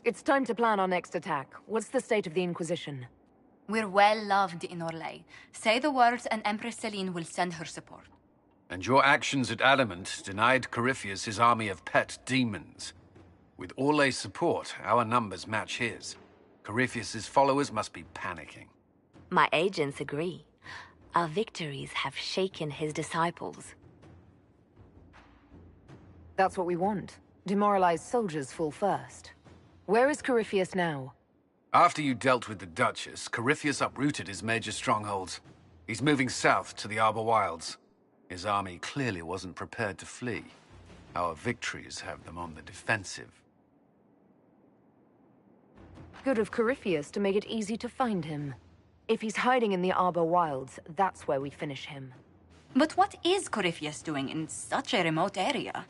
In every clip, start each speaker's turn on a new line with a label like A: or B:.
A: It's time to plan our next attack. What's the state of the Inquisition?
B: We're well loved in Orlais. Say the words and Empress Celine will send her support.
C: And your actions at Adamant denied Corypheus his army of pet demons. With Orlais' support, our numbers match his. Corypheus' followers must be panicking.
D: My agents agree. Our victories have shaken his disciples.
A: That's what we want. Demoralized soldiers fall first. Where is Corypheus now?
C: After you dealt with the Duchess, Corypheus uprooted his major strongholds. He's moving south to the Arbor Wilds. His army clearly wasn't prepared to flee. Our victories have them on the defensive.
A: Good of Corypheus to make it easy to find him. If he's hiding in the Arbor Wilds, that's where we finish him.
B: But what is Corypheus doing in such a remote area?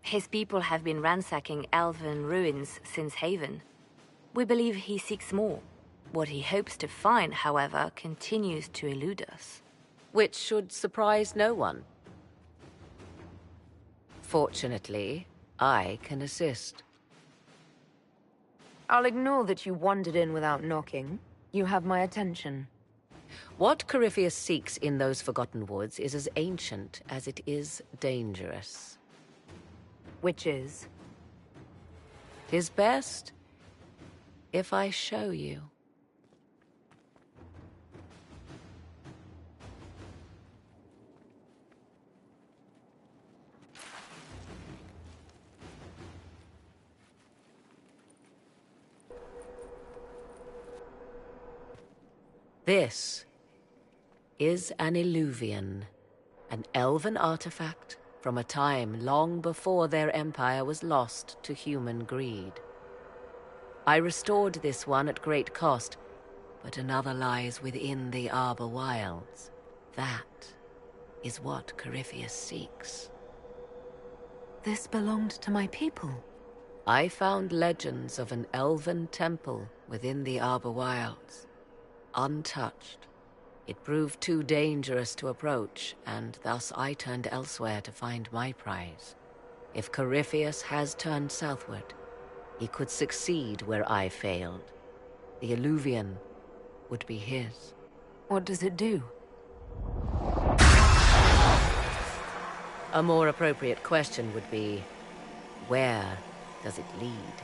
D: His people have been ransacking elven ruins since Haven. We believe he seeks more. What he hopes to find, however, continues to elude us.
E: Which should surprise no one. Fortunately, I can assist.
A: I'll ignore that you wandered in without knocking. You have my attention.
E: What Corypheus seeks in those Forgotten Woods is as ancient as it is dangerous.
A: Which is?
E: 'Tis best if I show you. This is an Illuvian, an elven artifact from a time long before their empire was lost to human greed. I restored this one at great cost, but another lies within the Arbor Wilds. That is what Corypheus seeks.
A: This belonged to my people.
E: I found legends of an elven temple within the Arbor Wilds. Untouched. It proved too dangerous to approach, and thus I turned elsewhere to find my prize. If Corypheus has turned southward, he could succeed where I failed. The Illuvian would be his.
A: What does it do?
E: A more appropriate question would be, where does it lead?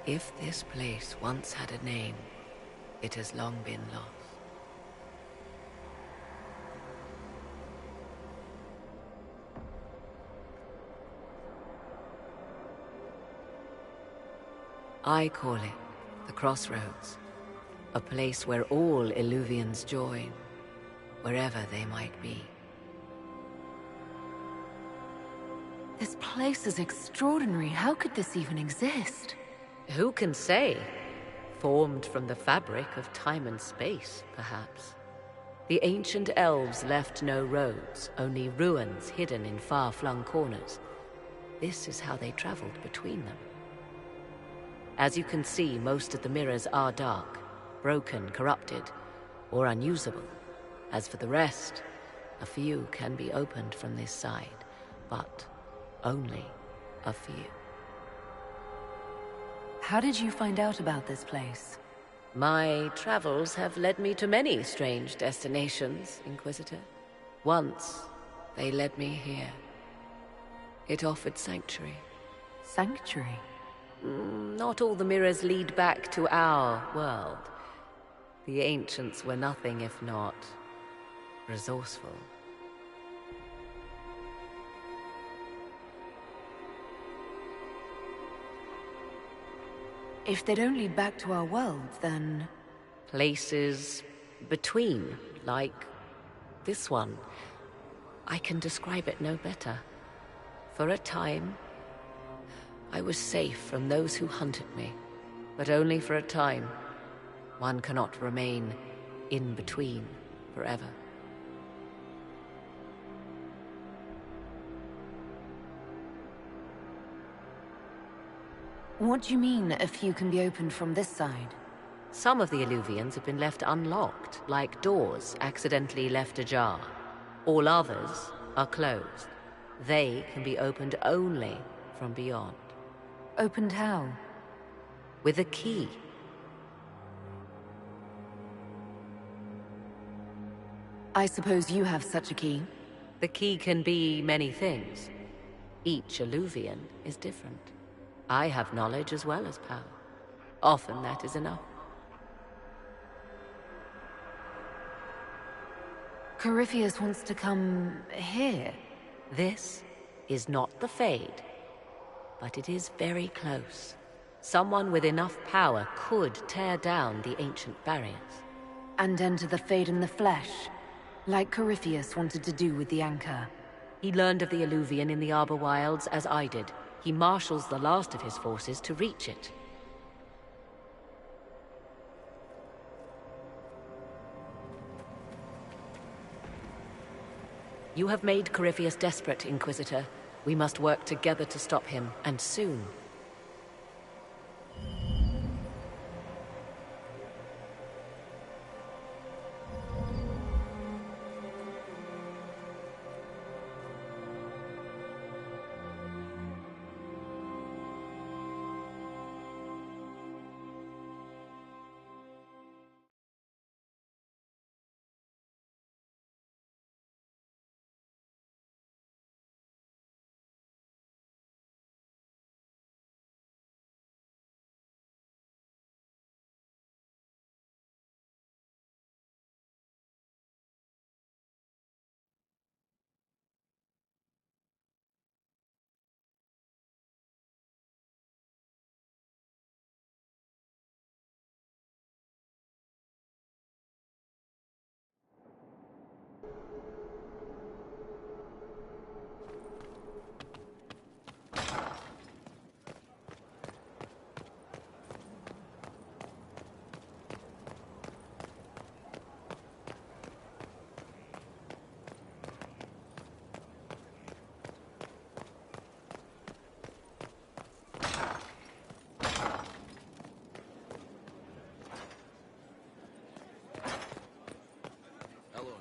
E: If this place once had a name, it has long been lost. I call it the Crossroads, a place where all Illuvians join, wherever they might be.
A: This place is extraordinary. How could this even exist?
E: Who can say? Formed from the fabric of time and space, perhaps. The ancient elves left no roads, only ruins hidden in far-flung corners. This is how they traveled between them. As you can see, most of the mirrors are dark, broken, corrupted, or unusable. As for the rest, a few can be opened from this side, but only a few.
A: How did you find out about this place?
E: My travels have led me to many strange destinations, Inquisitor. Once, they led me here. It offered sanctuary.
A: Sanctuary?
E: Not all the mirrors lead back to our world. The ancients were nothing if not resourceful.
A: If they don't lead back to our world, then...
E: Places between, like this one. I can describe it no better. For a time, I was safe from those who hunted me, but only for a time. One cannot remain in between forever.
A: What do you mean, a few can be opened from this side?
E: Some of the Illuvians have been left unlocked, like doors accidentally left ajar. All others are closed. They can be opened only from beyond.
A: Opened how?
E: With a key.
A: I suppose you have such a key.
E: The key can be many things. Each Illuvian is different. I have knowledge as well as power. Often that is enough.
A: Corypheus wants to come here.
E: This is not the Fade, but it is very close. Someone with enough power could tear down the ancient barriers.
A: And enter the Fade in the flesh, like Corypheus wanted to do with the Anchor.
E: He learned of the Illuvian in the Arbor Wilds as I did. He marshals the last of his forces to reach it. You have made Corypheus desperate, Inquisitor. We must work together to stop him, and soon.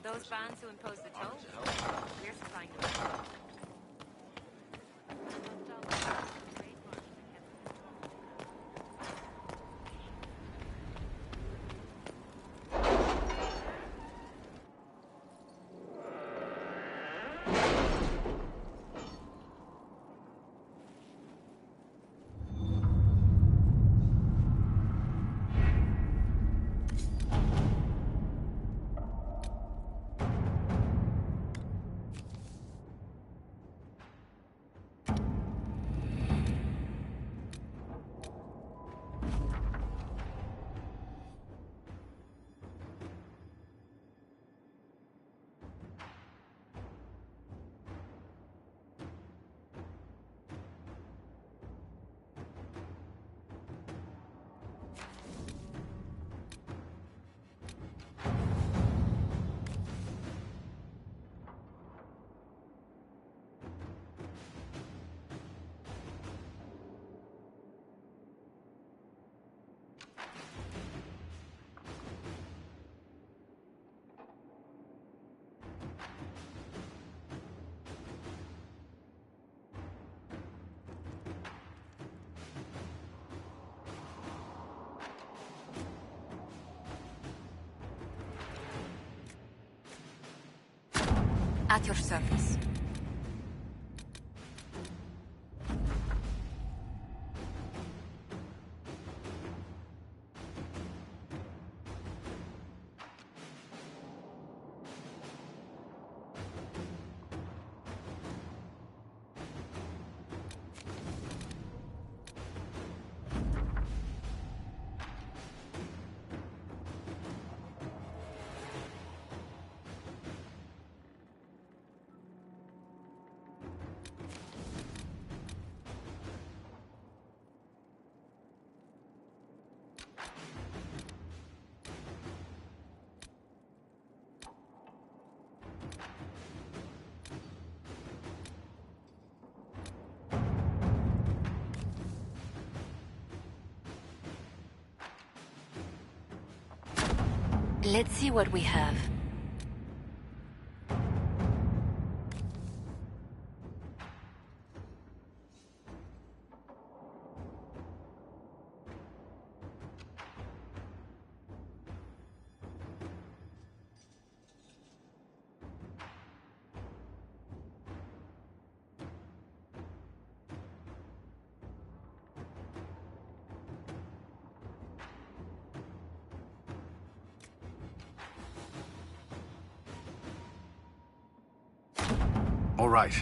D: Those bands who impose the toll? We're supplying them.
B: At your service.
D: Let's see what we have.
C: All right.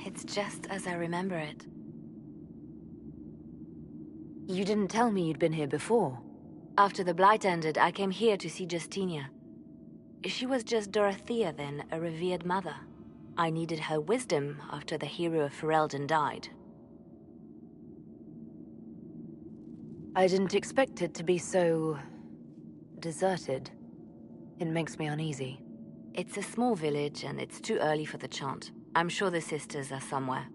D: It's just as I remember it.
A: You didn't tell me you'd been here before.
D: After the Blight ended, I came here to see Justinia. She was just Dorothea then, a revered mother. I needed her wisdom after the hero of Ferelden died.
A: I didn't expect it to be so... deserted. It makes me uneasy.
D: It's a small village, and it's too early for the chant. I'm sure the sisters are somewhere.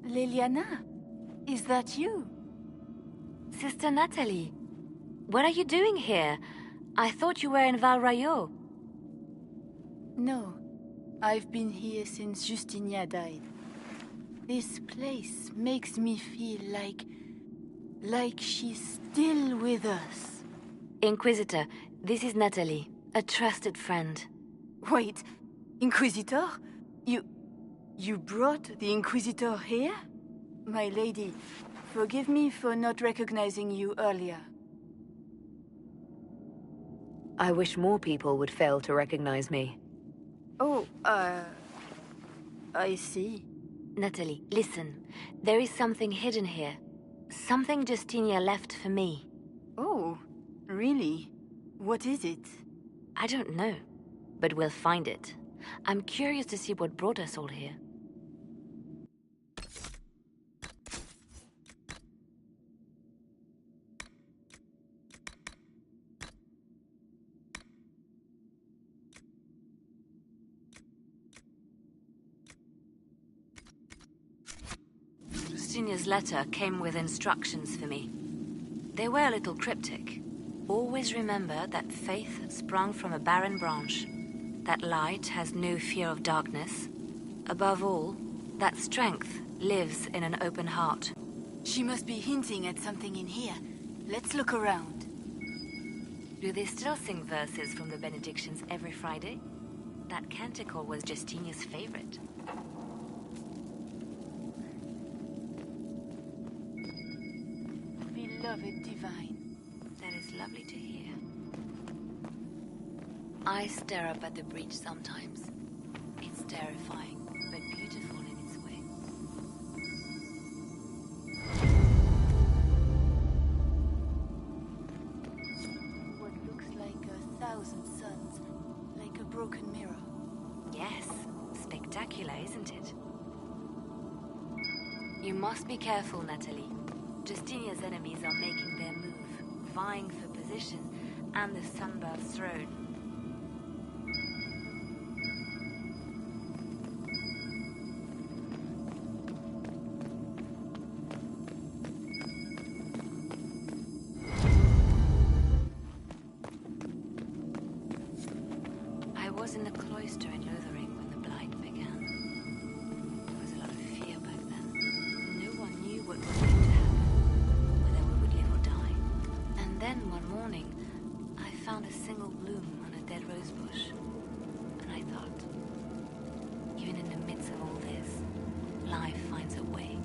B: Liliana, is that you?
D: Sister Natalie, what are you doing here? I thought you were in Val Rayo.
F: No, I've been here since Justinia died. This place makes me feel like she's still with us.
D: Inquisitor, this is Natalie, a trusted friend.
F: Wait, Inquisitor? You brought the Inquisitor here? My lady, forgive me for not recognizing you earlier.
A: I wish more people would fail to recognize me.
F: Oh, I see.
D: Natalie, listen. There is something hidden here. Something Justinia left for me.
F: Oh, really? What is it?
D: I don't know, but we'll find it. I'm curious to see what brought us all here. Justinia's letter came with instructions for me. They were a little cryptic. Always remember that faith sprung from a barren branch. That light has no fear of darkness. Above all, that strength lives in an open heart.
F: She must be hinting at something in here. Let's look around.
D: Do they still sing verses from the benedictions every Friday? That canticle was Justinia's favorite.
F: Beloved divine.
D: That is lovely to hear. I stare up at the breach sometimes. It's terrifying, but beautiful in its way.
F: What looks like 1,000 suns, like a broken mirror.
D: Yes, spectacular, isn't it? You must be careful, Natalie. Justinia's enemies are making their move, vying for position and the Sunbird's throne. I was in the cloister in Lothering when the Blight began. There was a lot of fear back then. found a single bloom on a dead rose bush. And I thought, even in the midst of all this, life finds a way.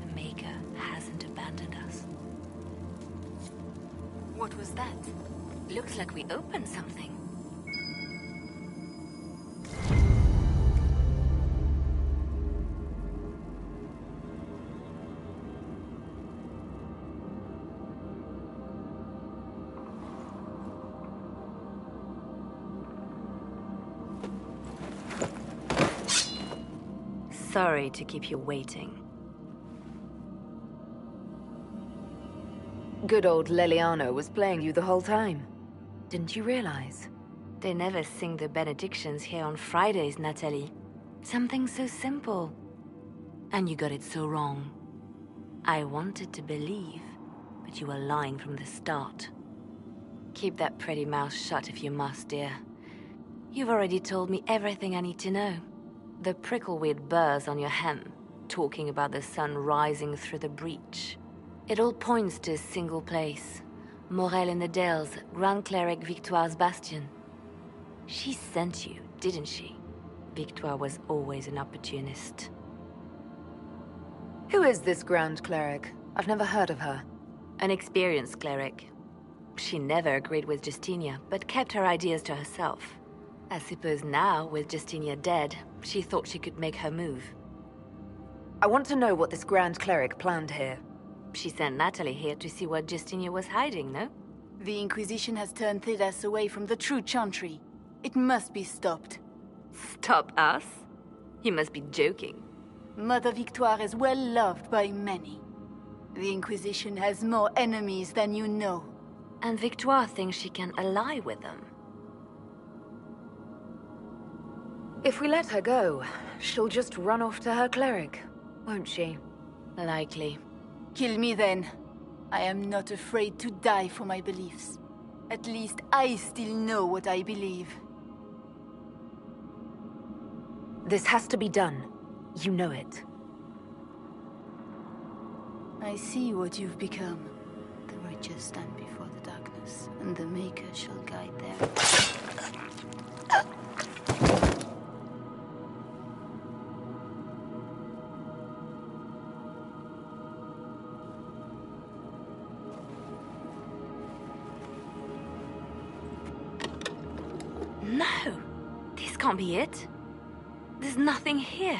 D: The Maker hasn't abandoned us.
F: What was that?
D: Looks like we opened something. Sorry to keep you waiting.
A: Good old Leliano was playing you the whole time. Didn't you realize?
D: They never sing the benedictions here on Fridays, Natalie. Something so simple. And you got it so wrong. I wanted to believe, but you were lying from the start. Keep that pretty mouth shut if you must, dear. You've already told me everything I need to know. The prickleweed burrs on your hem, talking about the sun rising through the breach. It all points to a single place. Morel in the Dales, Grand Cleric Victoire's bastion. She sent you, didn't she? Victoire was always an opportunist.
A: Who is this Grand Cleric? I've never heard of her.
D: An experienced cleric. She never agreed with Justinia, but kept her ideas to herself. I suppose now, with Justinia dead, she thought she could make her move.
A: I want to know what this Grand Cleric planned here.
D: She sent Natalie here to see what Justinia was hiding, no?
F: The Inquisition has turned Thedas away from the true Chantry. It must be stopped.
D: Stop us? You must be joking.
F: Mother Victoire is well loved by many. The Inquisition has more enemies than you know.
D: And Victoire thinks she can ally with them.
A: If we let her go, she'll just run off to her cleric, won't she?
D: Likely.
F: Kill me then. I am not afraid to die for my beliefs. At least I still know what I believe.
A: This has to be done. You know it.
F: I see what you've become. The righteous stand before the darkness, and the Maker shall guide them.
D: No! This can't be it. There's nothing here.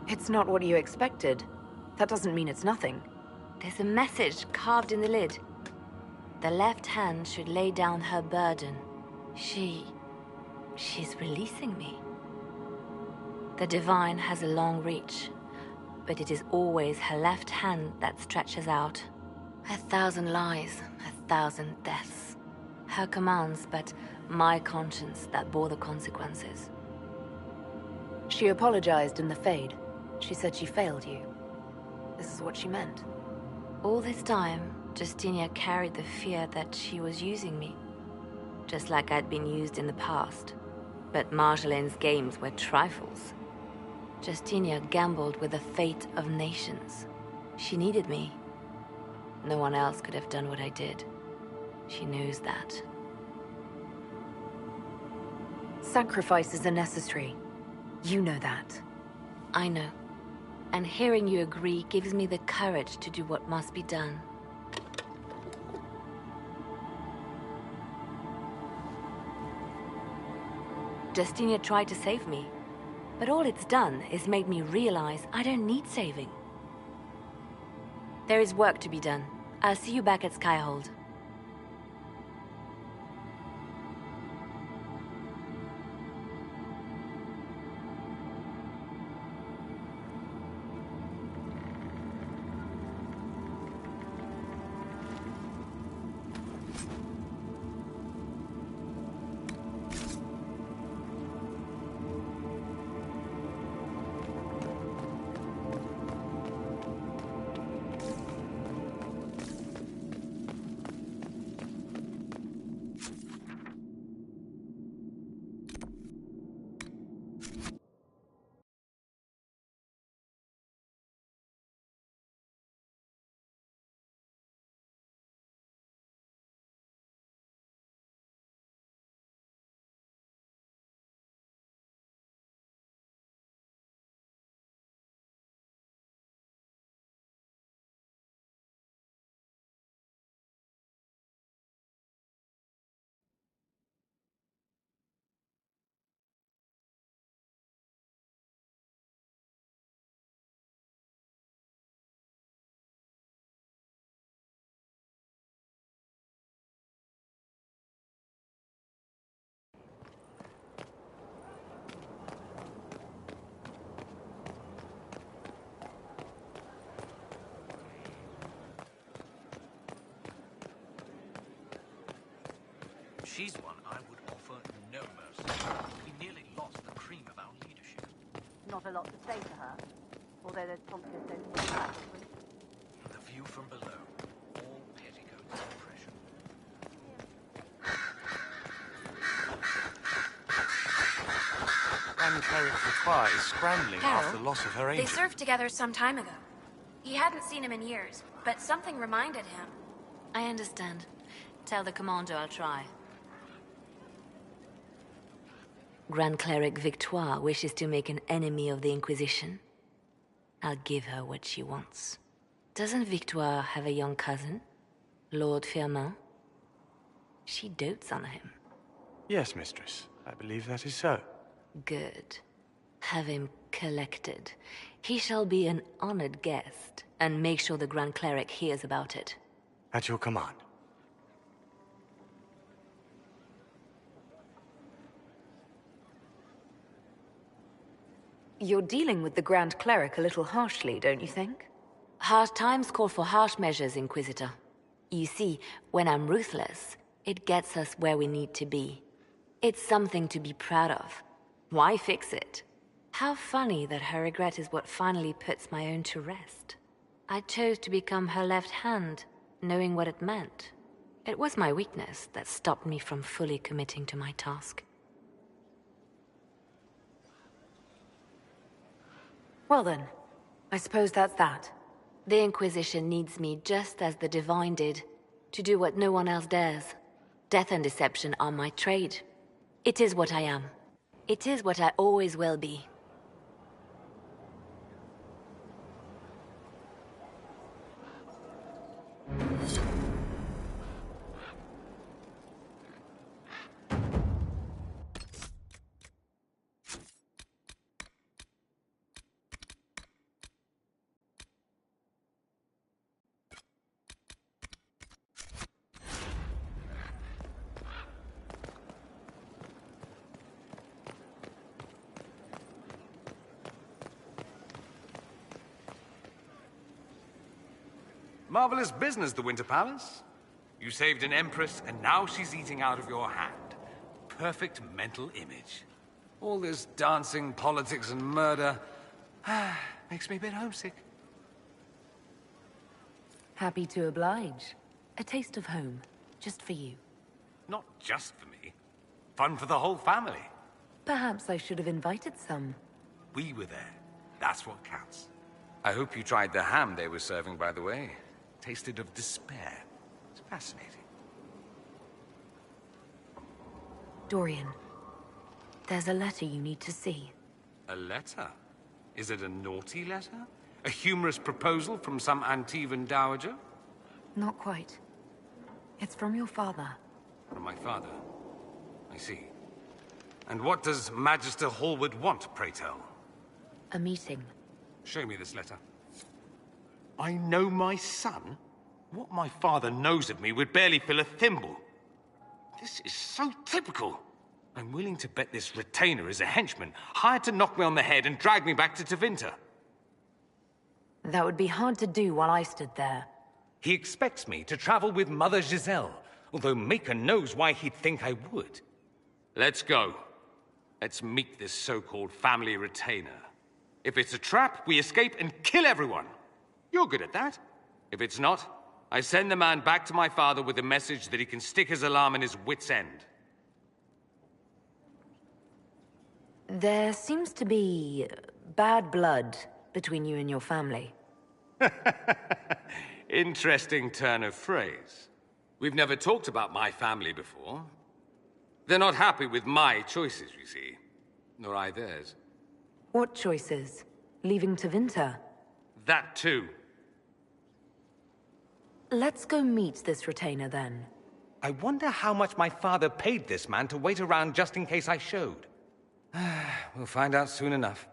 A: It's not what you expected. That doesn't mean it's nothing.
D: There's a message carved in the lid. The left hand should lay down her burden. She's releasing me. The divine has a long reach, but it is always her left hand that stretches out. 1,000 lies, 1,000 deaths. Her commands, but my conscience that bore the consequences.
A: She apologized in the Fade. She said she failed you. This is what she meant.
D: All this time, Justinia carried the fear that she was using me. Just like I'd been used in the past. But Marjolaine's games were trifles. Justinia gambled with the fate of nations. She needed me. No one else could have done what I did. She knows that.
A: Sacrifices are necessary. You know that.
D: I know. And hearing you agree gives me the courage to do what must be done. Justinia tried to save me, but all it's done is made me realize I don't need saving. There is work to be done. I'll see you back at Skyhold.
G: She's one I would offer no mercy. We nearly lost the cream of our leadership.
H: Not a lot to say to her, although there's probably a sense of that.
G: The view from below, all petticoats and pressure.
I: Grand Cleric Victoire is scrambling
J: Carol,
I: after the loss of her
J: they
I: angel.
J: served together some time ago. He hadn't seen him in years, but something reminded him.
D: I understand. Tell the commander I'll try. Grand Cleric Victoire wishes to make an enemy of the Inquisition. I'll give her what she wants. Doesn't Victoire have a young cousin? Lord Firmin? She dotes on him.
I: Yes, mistress. I believe that is so.
D: Good. Have him collected. He shall be an honored guest, and make sure the Grand Cleric hears about it.
I: At your command.
A: You're dealing with the Grand Cleric a little harshly, don't you think?
D: Harsh times call for harsh measures, Inquisitor. You see, when I'm ruthless, it gets us where we need to be. It's something to be proud of. Why fix it? How funny that her regret is what finally puts my own to rest. I chose to become her left hand, knowing what it meant. It was my weakness that stopped me from fully committing to my task.
A: Well then, I suppose that's that.
D: The Inquisition needs me just as the Divine did, to do what no one else dares. Death and deception are my trade. It is what I am. It is what I always will be.
K: Marvelous business, the Winter Palace. You saved an empress, and now she's eating out of your hand. Perfect mental image. All this dancing, politics, and murder makes me a bit homesick.
A: Happy to oblige. A taste of home, just for you.
K: Not just for me. Fun for the whole family.
A: Perhaps I should have invited some.
K: We were there. That's what counts. I hope you tried the ham they were serving, by the way. Tasted of despair. It's fascinating.
A: Dorian, there's a letter you need to see.
K: A letter? Is it a naughty letter? A humorous proposal from some Antivan dowager?
A: Not quite. It's from your father.
K: From my father? I see. And what does Magister Hallward want, pray tell?
A: A meeting.
K: Show me this letter. I know my son? What my father knows of me would barely fill a thimble. This is so typical. I'm willing to bet this retainer is a henchman, hired to knock me on the head and drag me back to Tevinter.
A: That would be hard to do while I stood there.
K: He expects me to travel with Mother Giselle, although Maker knows why he'd think I would. Let's go. Let's meet this so-called family retainer. If it's a trap, we escape and kill everyone. You're good at that. If it's not, I send the man back to my father with a message that he can stick his alarm in his wit's end.
A: There seems to be bad blood between you and your family.
K: Interesting turn of phrase. We've never talked about my family before. They're not happy with my choices, you see. Nor I theirs.
A: What choices? Leaving Tevinter?
K: That too.
A: Let's go meet this retainer then.
K: I wonder how much my father paid this man to wait around just in case I showed. We'll find out soon enough.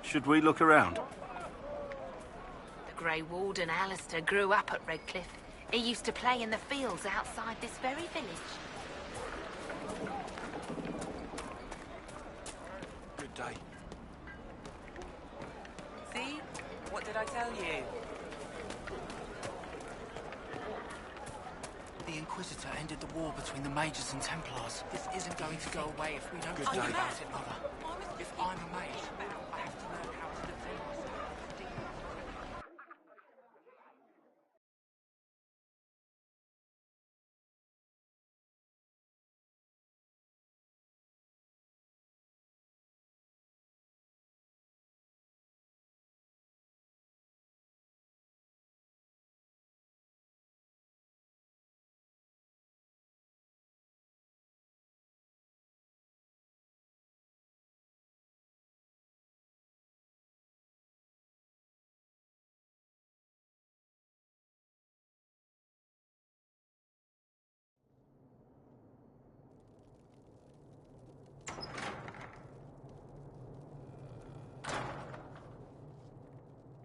L: Should we look around?
M: The Grey Warden Alistair grew up at Redcliffe. He used to play in the fields outside this very village.
L: Good day.
N: See? What did I tell you?
G: The Inquisitor ended the war between the Mages and Templars. This isn't going to go away if we don't talk about it, Mother. If I'm a mage, I have to learn how to defend myself.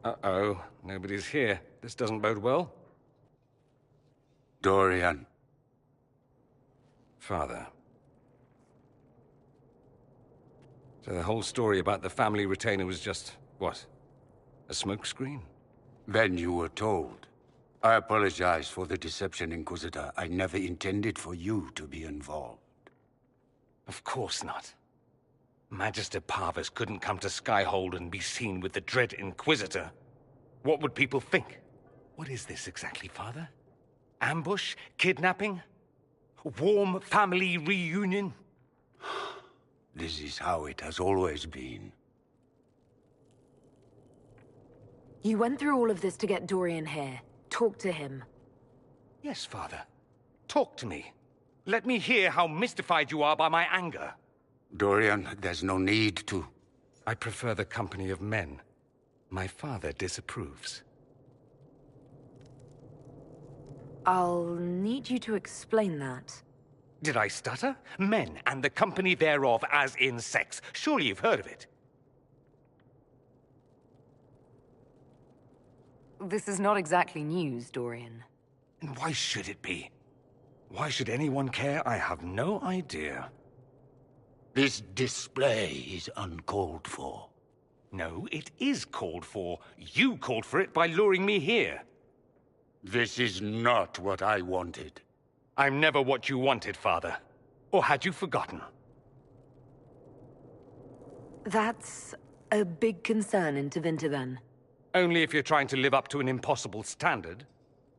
K: Uh-oh, nobody's here. This doesn't bode well.
O: Dorian.
K: Father. So the whole story about the family retainer was just, what? A smokescreen?
O: Then you were told. I apologize for the deception, Inquisitor. I never intended for you to be involved.
K: Of course not. Magister Parvus couldn't come to Skyhold and be seen with the dread Inquisitor. What would people think? What is this exactly, Father? Ambush? Kidnapping? Warm family reunion?
O: This is how it has always been.
A: You went through all of this to get Dorian here. Talk to him.
K: Yes, Father. Talk to me. Let me hear how mystified you are by my anger.
O: Dorian, there's no need to.
K: I prefer the company of men. My father disapproves.
A: I'll need you to explain that.
K: Did I stutter? Men and the company thereof as in sex. Surely you've heard of it.
A: This is not exactly news, Dorian.
K: And why should it be? Why should anyone care? I have no idea.
O: This display is uncalled for.
K: No, it is called for. You called for it by luring me here.
O: This is not what I wanted.
K: I'm never what you wanted, Father. Or had you forgotten?
A: That's a big concern in Tevinter, then.
K: Only if you're trying to live up to an impossible standard.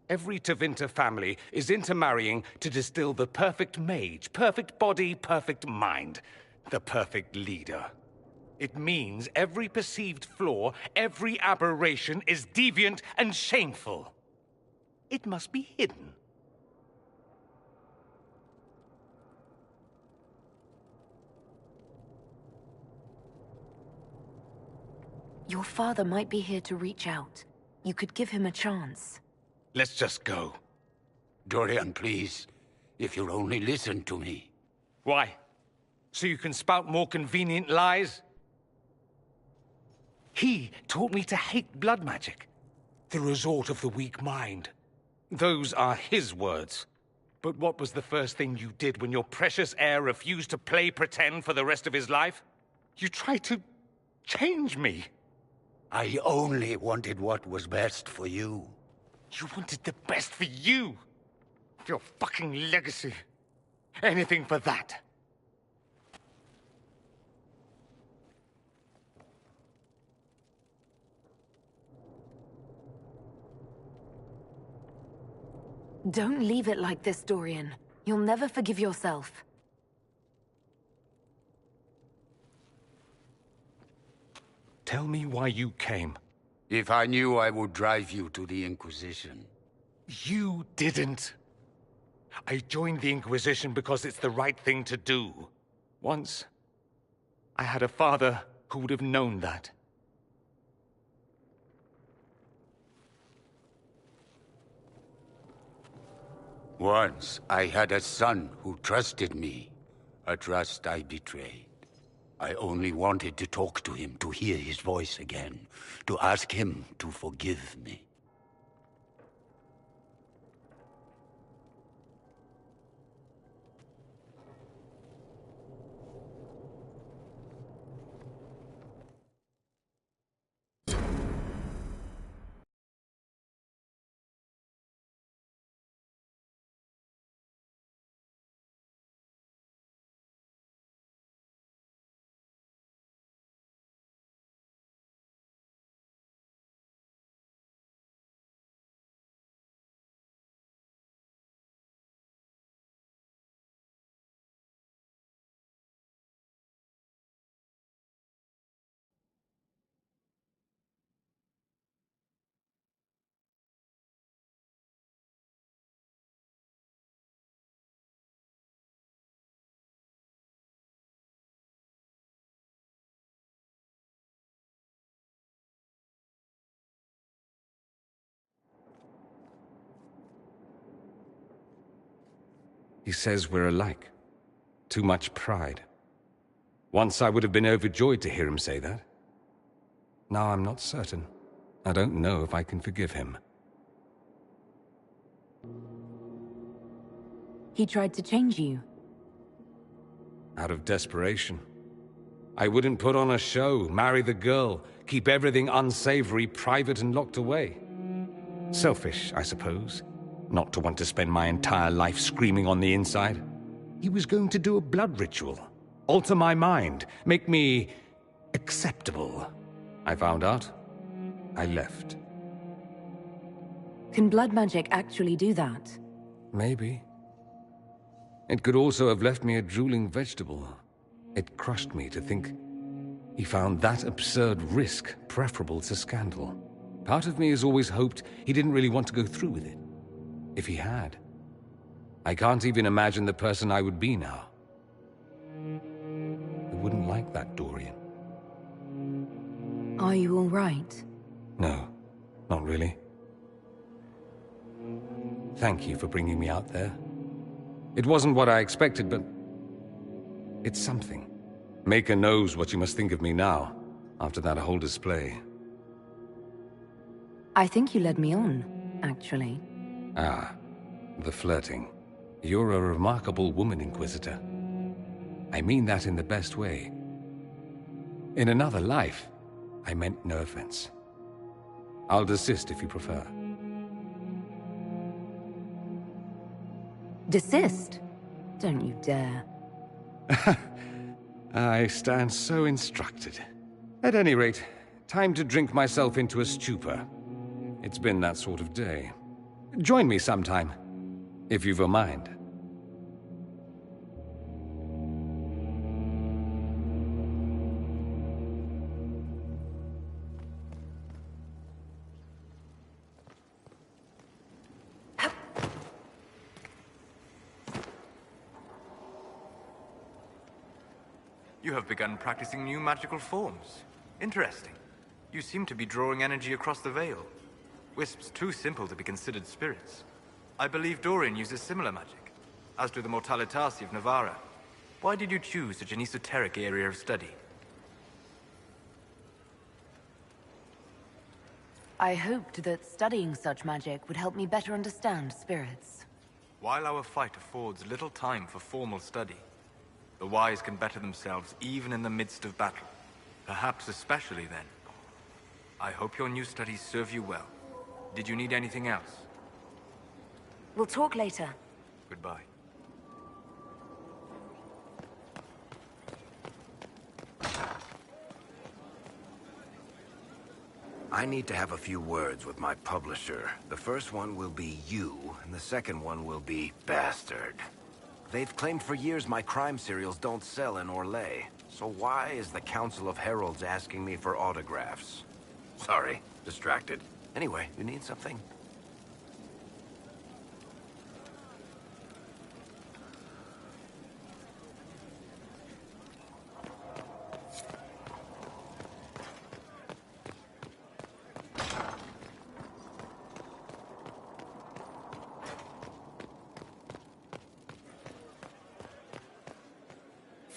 K: Every Tevinter family is intermarrying to distill the perfect mage, perfect body, perfect mind. The perfect leader. It means every perceived flaw, every aberration is deviant and shameful. It must be hidden.
A: Your father might be here to reach out. You could give him a chance.
K: Let's just go.
O: Dorian, please. If you'll only listen to me.
K: Why? So you can spout more convenient lies? He taught me to hate blood magic. The resort of the weak mind. Those are his words. But what was the first thing you did when your precious heir refused to play pretend for the rest of his life? You tried to change me.
O: I only wanted what was best for you.
K: You wanted the best for you. Your fucking legacy. Anything for that.
A: Don't leave it like this, Dorian. You'll never forgive yourself.
K: Tell me why you came.
O: If I knew, I would drive you to the Inquisition.
K: You didn't. I joined the Inquisition because it's the right thing to do. Once, I had a father who would have known that.
O: Once, I had a son who trusted me. A trust I betrayed. I only wanted to talk to him, to hear his voice again, to ask him to forgive me.
K: He says we're alike. Too much pride. Once I would have been overjoyed to hear him say that. Now I'm not certain. I don't know if I can forgive him.
A: He tried to change you.
K: Out of desperation. I wouldn't put on a show, marry the girl, keep everything unsavory, private and locked away. Selfish, I suppose. Not to want to spend my entire life screaming on the inside. He was going to do a blood ritual. Alter my mind. Make me acceptable. I found out. I left.
A: Can blood magic actually do that?
K: Maybe. It could also have left me a drooling vegetable. It crushed me to think he found that absurd risk preferable to scandal. Part of me has always hoped he didn't really want to go through with it. If he had, I can't even imagine the person I would be now. I wouldn't like that, Dorian.
A: Are you all right?
K: No, not really. Thank you for bringing me out there. It wasn't what I expected, but it's something. Maker knows what you must think of me now, after that whole display.
A: I think you led me on, actually.
K: Ah, the flirting. You're a remarkable woman, Inquisitor. I mean that in the best way. In another life, I meant no offense. I'll desist if you prefer.
A: Desist? Don't you dare.
K: I stand so instructed. At any rate, time to drink myself into a stupor. It's been that sort of day. Join me sometime, if you've a mind.
L: You have begun practicing new magical forms. Interesting. You seem to be drawing energy across the Veil. Wisps too simple to be considered spirits. I believe Dorian uses similar magic, as do the Mortalitasi of Navarra. Why did you choose such an esoteric area of study?
A: I hoped that studying such magic would help me better understand spirits.
L: While our fight affords little time for formal study, the wise can better themselves even in the midst of battle. Perhaps especially then. I hope your new studies serve you well. Did you need anything else?
A: We'll talk later.
L: Goodbye.
P: I need to have a few words with my publisher. The first one will be you, and the second one will be Bastard. They've claimed for years my crime serials don't sell in Orlais. So why is the Council of Heralds asking me for autographs? Sorry, distracted. Anyway, you need something?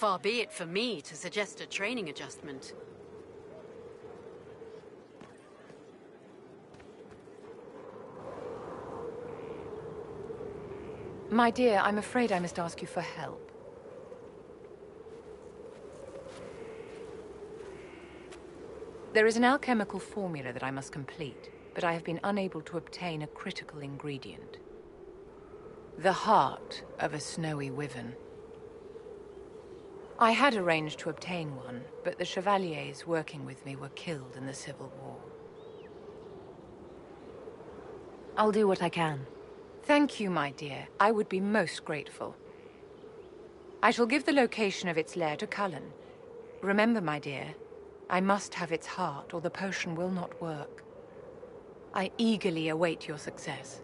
Q: Far be it for me to suggest a training adjustment.
R: My dear, I'm afraid I must ask you for help. There is an alchemical formula that I must complete, but I have been unable to obtain a critical ingredient. The heart of a snowy wyvern. I had arranged to obtain one, but the chevaliers working with me were killed in the Civil War.
A: I'll do what I can.
R: Thank you, my dear. I would be most grateful. I shall give the location of its lair to Cullen. Remember, my dear, I must have its heart or the potion will not work. I eagerly await your success.